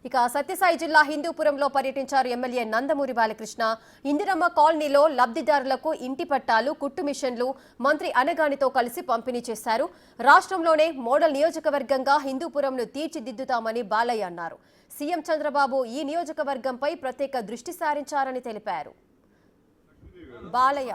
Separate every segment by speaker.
Speaker 1: ఇక సత్యసాయి జిల్లా హిందూపురంలో పర్యటించారు ఎమ్మెల్యే నందమూరి బాలకృష్ణ. ఇందిరమ్మ కాలనీలో లబ్ధిదారులకు ఇంటి పట్టాలు, కుట్టు మిషన్లు మంత్రి అనగానితో కలిసి పంపిణీ చేశారు. రాష్ట్రంలోనే మోడల్ నియోజకవర్గంగా హిందూపురంను తీర్చిదిద్దుతామని బాలయ్య అన్నారు. సీఎం చంద్రబాబు ఈ నియోజకవర్గంపై ప్రత్యేక దృష్టి సారించారని తెలిపారు. బాలయ్య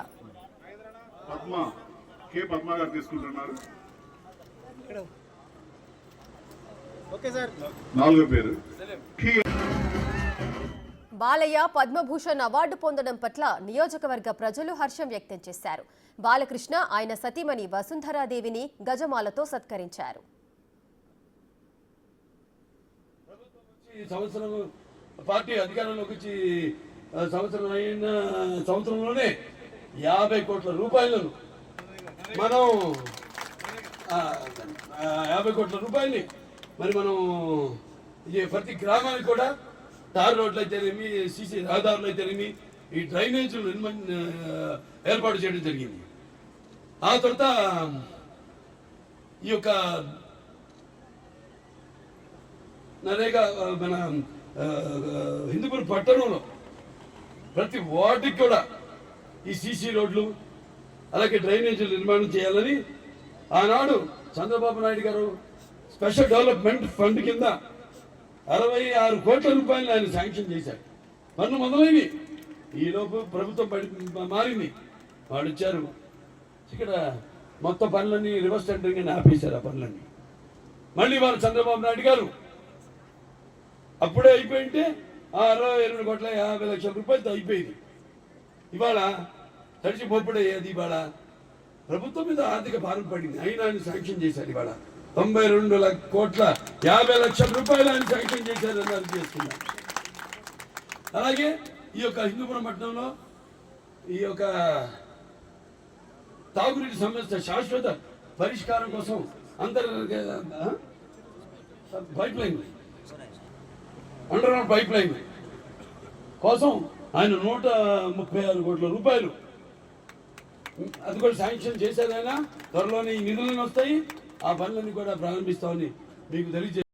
Speaker 1: బాలయ్య పద్మభూషణ్ అవార్డు పొందడం పట్ల నియోజకవర్గ ప్రజలు హర్షం వ్యక్తం చేశారు. బాలకృష్ణ ఆయన సతీమణి వసుంధరాదేవిని గజమాలతో సత్కరించారు.
Speaker 2: పార్టీ అధికారంలోకి వచ్చి సంవత్సరంలోనే 50 కోట్ల రూపాయలను మనం 50 కోట్ల రూపాయలని మనం ప్రతి గ్రామానికి కూడా తారు రోడ్లు అయితేనేమి, సీసీ రహదారులు అయితేనేమి, ఈ డ్రైనేజీలు ఏర్పాటు చేయడం జరిగింది. ఆ తర్వాత ఈ యొక్క నరేగా మన హిందూపురం పట్టణంలో ప్రతి వార్డుకి కూడా ఈ సీసీ రోడ్లు అలాగే డ్రైనేజీలు నిర్మాణం చేయాలని ఆనాడు చంద్రబాబు నాయుడు గారు స్పెషల్ డెవలప్మెంట్ ఫండ్ కింద 66 కోట్ల రూపాయలు ఆయన శాంక్షన్ చేశారు. పన్ను మొదలైనవి. ఈలోపు ప్రభుత్వం మారింది, వాడు ఇచ్చారు. ఇక్కడ మొత్తం పనులన్నీ రివర్స్ టెండరింగ్ అని ఆపేశారు. ఆ పనులన్నీ మళ్ళీ వాళ్ళు చంద్రబాబు నాయుడు గారు అప్పుడే అయిపోయింటే 62 కోట్ల 50 లక్షల రూపాయలతో అయిపోయింది. ఇవాళ తడిచిపోప్పుడయ్యేది. ఇవాళ ప్రభుత్వం మీద ఆర్థిక భారం పడింది, అయినా ఆయన శాంక్షన్ చేశారు. ఇవాళ 92 కోట్ల 50 లక్షల రూపాయలు ఆయన శాంక్షన్ చేశారని అర్థం చేసుకున్నారు. అలాగే ఈ యొక్క హిందూపురం పట్టణంలో ఈ యొక్క తాగునీటి సమస్య శాశ్వత పరిష్కారం కోసం pipe line, underground pipe line కోసం ఆయన 136 కోట్ల రూపాయలు అది కూడా శాంక్షన్ చేశారైనా త్వరలోనే ఈ నిధులను వస్తాయి. ఆ పనులన్నీ కూడా ప్రారంభిస్తామని మీకు తెలియజేస్తాను.